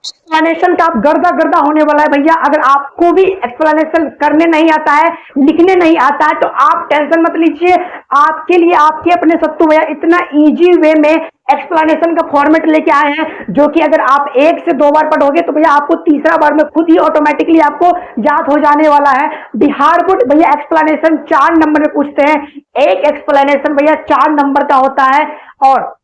Explanation का आप गर्दा गर्दा होने वाला है भैया। अगर आपको भी एक्सप्लेनेशन करने नहीं आता है, लिखने नहीं आता है, तो आप टेंशन मत लीजिए। आपके लिए आपके अपने सत्तू भैया इतना इजी वे में एक्सप्लेनेशन का फॉर्मेट लेके आए हैं, जो कि अगर आप एक से दो बार पढ़ोगे तो भैया आपको तीसरा बार में खुद ही ऑटोमेटिकली आपको याद हो जाने वाला है। बिहार बोर्ड भैया एक्सप्लेनेशन 4 नंबर में पूछते हैं। एक एक्सप्लेनेशन भैया 4 नंबर का होता है। और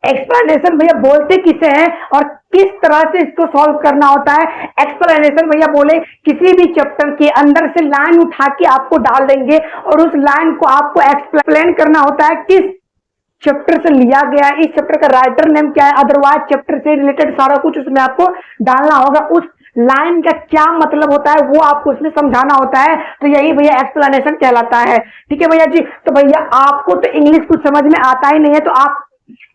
एक्सप्लेनेशन भैया बोलते किसे हैं और किस तरह से इसको सॉल्व करना होता है। एक्सप्लेनेशन भैया बोले किसी भी चैप्टर के अंदर से लाइन उठा के आपको डाल देंगे और उस लाइन को आपको एक्सप्लेन करना होता है किस चैप्टर से लिया गया है, इस चैप्टर का राइटर नेम क्या है, अदरवाइज चैप्टर से रिलेटेड सारा कुछ उसमें आपको डालना होगा। उस लाइन का क्या मतलब होता है वो आपको उसमें समझाना होता है। तो यही भैया एक्सप्लेनेशन कहलाता है। ठीक है भैया जी। तो भैया आपको तो इंग्लिश कुछ समझ में आता ही नहीं है, तो आप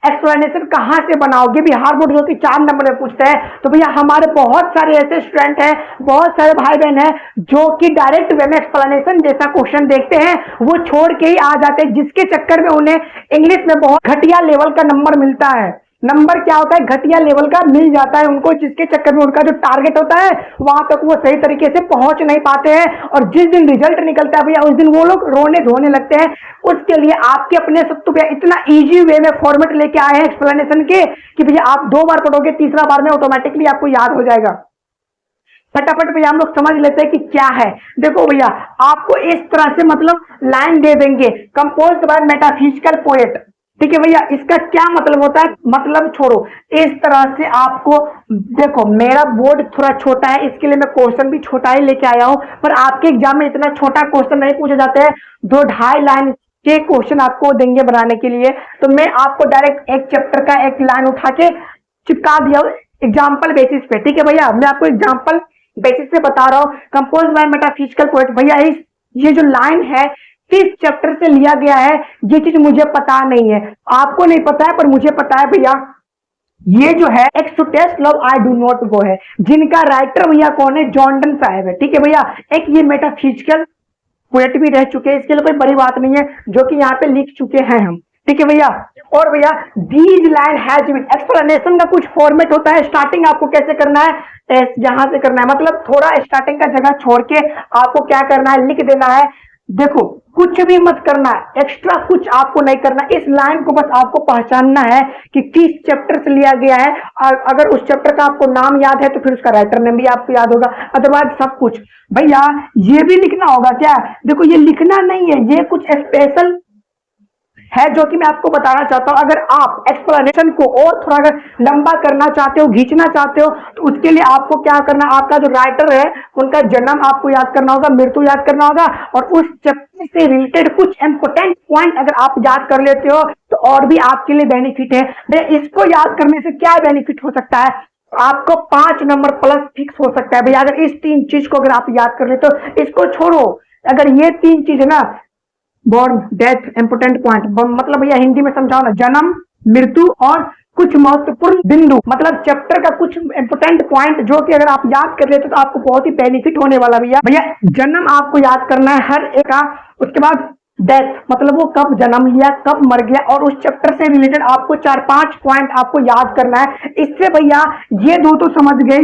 एक्सप्लेनेशन कहां से बनाओगे। बिहार बोर्ड जो कि 4 नंबर में पूछता है। तो भैया हमारे बहुत सारे ऐसे स्टूडेंट हैं, बहुत सारे भाई बहन हैं जो कि डायरेक्ट वे में एक्सप्लेनेशन जैसा क्वेश्चन देखते हैं वो छोड़ के ही आ जाते हैं, जिसके चक्कर में उन्हें इंग्लिश में बहुत घटिया लेवल का नंबर मिलता है। नंबर क्या होता है, घटिया लेवल का मिल जाता है उनको, जिसके चक्कर में उनका जो टारगेट होता है वहां तक वो सही तरीके से पहुंच नहीं पाते हैं। और जिस दिन रिजल्ट निकलता है भैया उस दिन वो लोग रोने धोने लगते हैं। उसके लिए आपके अपने सत्तू भैया इतना इजी वे में फॉर्मेट लेके आए हैं एक्सप्लेनेशन के कि भैया आप 2 बार पढ़ोगे, तीसरा बार में ऑटोमेटिकली आपको याद हो जाएगा। फटाफट भैया हम लोग समझ लेते हैं कि क्या है। देखो भैया आपको इस तरह से मतलब लाइन दे देंगे, कंपोज्ड बाय मेटाफिजिकल पोएट। ठीक है भैया, इसका क्या मतलब होता है, मतलब छोड़ो। इस तरह से आपको देखो, मेरा बोर्ड थोड़ा छोटा है इसके लिए मैं क्वेश्चन भी छोटा ही लेके आया हूं, पर आपके एग्जाम में इतना छोटा क्वेश्चन नहीं पूछे जाते हैं। 2-2.5 लाइन के क्वेश्चन आपको देंगे बनाने के लिए। तो मैं आपको डायरेक्ट एक चैप्टर का एक लाइन उठा के चिपका दिया एग्जाम्पल बेसिस पे। ठीक है भैया, मैं आपको एग्जाम्पल बेसिस पे बता रहा हूँ। कंपोज बाय मेटाफिजिकल पोएट भैया, ये जो लाइन है किस चैप्टर से लिया गया है ये चीज मुझे पता नहीं है, आपको नहीं पता है पर मुझे पता है भैया। ये जो है एक to test love I do not go है, जिनका राइटर भैया कौन है, जॉर्डन साहब है। ठीक है भैया, एक ये मेटाफिजिकल पोएट भी रह चुके हैं, इसके लिए कोई बड़ी बात नहीं है, जो कि यहाँ पे लिख चुके हैं हम। ठीक है भैया। और भैया these line has been, explanation का कुछ फॉर्मेट होता है। स्टार्टिंग आपको कैसे करना है, जहां से करना है, मतलब थोड़ा स्टार्टिंग का जगह छोड़ के आपको क्या करना है, लिख देना है। देखो कुछ भी मत करना है, एक्स्ट्रा कुछ आपको नहीं करना। इस लाइन को बस आपको पहचानना है कि किस चैप्टर से लिया गया है। और अगर उस चैप्टर का आपको नाम याद है तो फिर उसका राइटर नेम भी आपको याद होगा, अदरवाइज सब कुछ। भैया ये भी लिखना होगा क्या, देखो ये लिखना नहीं है, ये कुछ स्पेशल है जो कि मैं आपको बताना चाहता हूं। अगर आप एक्सप्लेनेशन को और थोड़ा अगर लंबा करना चाहते हो, खींचना चाहते हो, तो उसके लिए आपको क्या करना, आपका जो राइटर है उनका जन्म आपको याद करना होगा, मृत्यु याद करना होगा, और उस चैप्टर से रिलेटेड कुछ इंपोर्टेंट पॉइंट अगर आप याद कर लेते हो तो और भी आपके लिए बेनिफिट है। इसको याद करने से क्या बेनिफिट हो सकता है, आपको 5 नंबर प्लस फिक्स हो सकता है भैया। अगर इस 3 चीज को अगर आप याद कर लेते हो, इसको छोड़ो, अगर ये 3 चीज है ना, बॉर्न, डेथ, इंपोर्टेंट पॉइंट, मतलब भैया हिंदी में समझाओ ना, जन्म, मृत्यु और कुछ महत्वपूर्ण बिंदु, मतलब चैप्टर का कुछ इंपोर्टेंट पॉइंट जो कि अगर आप याद कर लेते तो आपको बहुत ही बेनिफिट होने वाला भैया। भैया जन्म आपको याद करना है हर एक का, उसके बाद डेथ मतलब वो कब जन्म लिया, कब मर गया, और उस चैप्टर से रिलेटेड आपको 4-5 पॉइंट आपको याद करना है। इससे भैया ये दो तो समझ गए,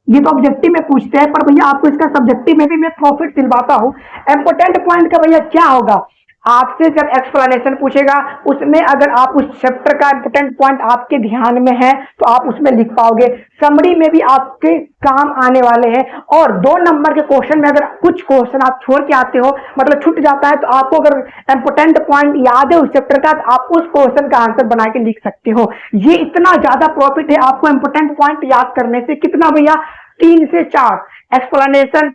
ये तो ऑब्जेक्टिव में पूछते हैं, पर भैया आपको इसका सब्जेक्टिव में भी मैं प्रॉफिट दिलवाता हूँ। इंपोर्टेंट पॉइंट का भैया क्या होगा, आपसे जब एक्सप्लेनेशन पूछेगा उसमें अगर आप उस चैप्टर का इंपोर्टेंट पॉइंट आपके ध्यान में है तो आप उसमें लिख पाओगे। समरी में भी आपके काम आने वाले हैं। और 2 नंबर के क्वेश्चन में अगर कुछ क्वेश्चन आप छोड़ के आते हो, मतलब छूट जाता है, तो आपको अगर इंपोर्टेंट पॉइंट याद है उस चैप्टर का, तो आप उस क्वेश्चन का आंसर बना के लिख सकते हो। ये इतना ज्यादा प्रॉफिट है आपको इंपोर्टेंट पॉइंट याद करने से। कितना भैया, 3 से 4 एक्सप्लेनेशन,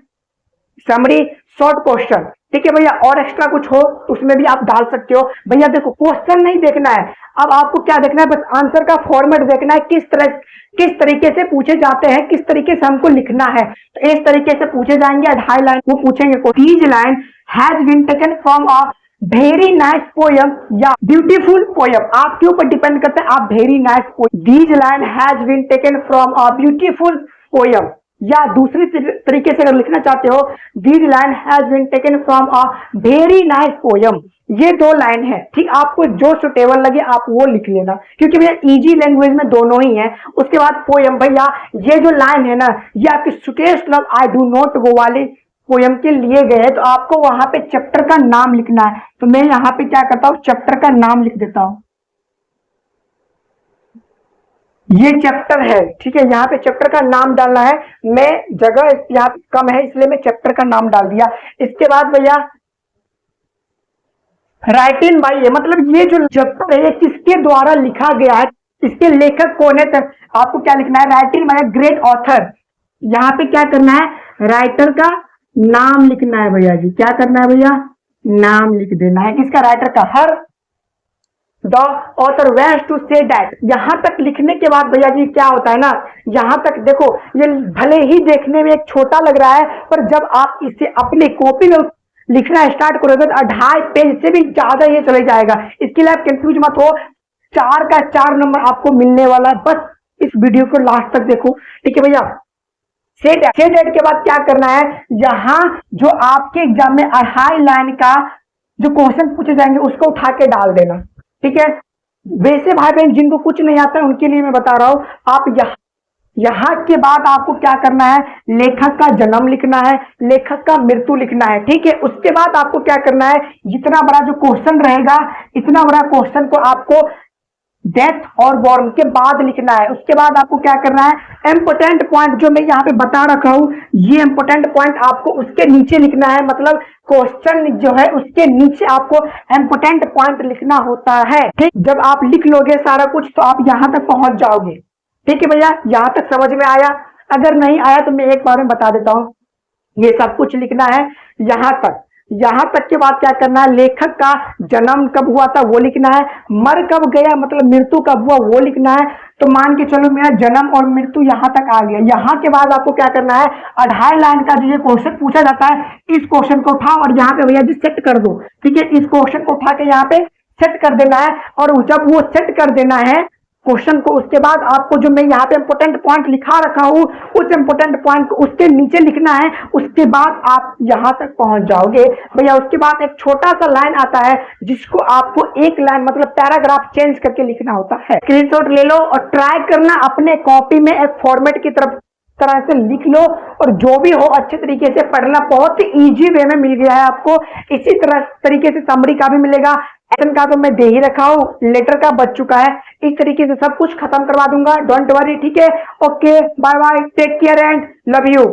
समरी, शॉर्ट क्वेश्चन। ठीक है भैया, और एक्स्ट्रा कुछ हो तो उसमें भी आप डाल सकते हो। भैया देखो क्वेश्चन नहीं देखना है, अब आपको क्या देखना है, बस आंसर का फॉर्मेट देखना है, किस तरीके से पूछे जाते हैं, किस तरीके से हमको लिखना है। तो इस तरीके से पूछे जाएंगे, 2.5 लाइन वो पूछेंगे। These line has been taken from a very nice poem या ब्यूटीफुल पोयम, आपके ऊपर डिपेंड करता है आप very nice poem. These line has been taken from a beautiful poem, या दूसरी तरीके से अगर लिखना चाहते हो, this line has been taken from a very nice poem. ये दो लाइन है, ठीक, आपको जो सुटेबल लगे आप वो लिख लेना, क्योंकि भैया इजी लैंग्वेज में दोनों ही है। उसके बाद पोयम, भैया ये जो लाइन है ना, ये आपकी सुटेस्ट लव आई डू नॉट गो वाले पोयम के लिए गए हैं, तो आपको वहां पे चैप्टर का नाम लिखना है। तो मैं यहाँ पे क्या करता हूँ, चैप्टर का नाम लिख देता हूँ। ये चैप्टर है, ठीक है, यहाँ पे चैप्टर का नाम डालना है। मैं जगह यहाँ कम है इसलिए मैं चैप्टर का नाम डाल दिया। इसके बाद भैया राइट इन बाई है, मतलब ये जो चैप्टर है ये किसके द्वारा लिखा गया है, इसके लेखक कौन है, आपको क्या लिखना है, right in by great author. यहाँ पे क्या करना है, राइटर का नाम लिखना है भैया जी। क्या करना है भैया, नाम लिख देना है किसका, राइटर का। Here the author wants to say that, यहां तक लिखने के बाद भैया जी क्या होता है ना, यहां तक देखो, ये भले ही देखने में एक छोटा लग रहा है, पर जब आप इसे अपने कॉपी में लिखना स्टार्ट करोगे तो 2.5 पेज से भी ज्यादा ये चले जाएगा। इसके लिए आप कंफ्यूज मत हो, 4 का 4 नंबर आपको मिलने वाला है। बस इस वीडियो को लास्ट तक देखो, ठीक है भैया। से दैट के बाद क्या करना है, यहाँ जो आपके एग्जाम में 2.5 लाइन का जो क्वेश्चन पूछे जाएंगे उसको उठा के डाल देना, ठीक है। वैसे भाई बहन जिनको कुछ नहीं आता है उनके लिए मैं बता रहा हूं, आप यहाँ के बाद आपको क्या करना है, लेखक का जन्म लिखना है, लेखक का मृत्यु लिखना है, ठीक है। उसके बाद आपको क्या करना है, जितना बड़ा जो क्वेश्चन रहेगा, इतना बड़ा क्वेश्चन को आपको डेथ और बॉर्न के बाद लिखना है। उसके बाद आपको क्या करना है, इंपोर्टेंट पॉइंट जो मैं यहाँ पे बता रखा हूं, ये इंपोर्टेंट पॉइंट आपको उसके नीचे लिखना है, मतलब क्वेश्चन जो है उसके नीचे आपको इंपोर्टेंट पॉइंट लिखना होता है, ठीक। जब आप लिख लोगे सारा कुछ तो आप यहाँ तक पहुंच जाओगे, ठीक है भैया। यहाँ तक समझ में आया, अगर नहीं आया तो मैं एक बार में बता देता हूँ, ये सब कुछ लिखना है यहाँ तक। यहाँ तक के बाद क्या करना है, लेखक का जन्म कब हुआ था वो लिखना है, मर कब गया मतलब मृत्यु कब हुआ वो लिखना है। तो मान के चलो मेरा जन्म और मृत्यु यहाँ तक आ गया। यहाँ के बाद आपको क्या करना है, 2.5 लाइन का जो ये क्वेश्चन पूछा जाता है, इस क्वेश्चन को उठाओ और यहाँ पे भैया जी सेट कर दो, ठीक है। इस क्वेश्चन को उठा के यहाँ पे सेट कर देना है, और जब वो सेट कर देना है क्वेश्चन को, उसके बाद आपको जो मैं यहाँ पे इंपोर्टेंट पॉइंट लिखा रखा हूँ उस इंपोर्टेंट पॉइंट को उसके नीचे लिखना है। उसके बाद आप यहाँ तक पहुंच जाओगे भैया। उसके बाद एक छोटा सा लाइन आता है जिसको आपको एक लाइन मतलब पैराग्राफ चेंज करके लिखना होता है। स्क्रीनशॉट ले लो और ट्राई करना अपने कॉपी में एक फॉर्मेट की तरह से लिख लो, और जो भी हो अच्छे तरीके से पढ़ना। बहुत ही इजी वे में मिल गया है आपको। इसी तरीके से समरी का भी मिलेगा, एक्शन का तो मैं दे ही रखा हूँ, लेटर का बच चुका है। इस तरीके से सब कुछ खत्म करवा दूंगा, डोंट वरी, ठीक है। Okay, bye bye, take care and love you.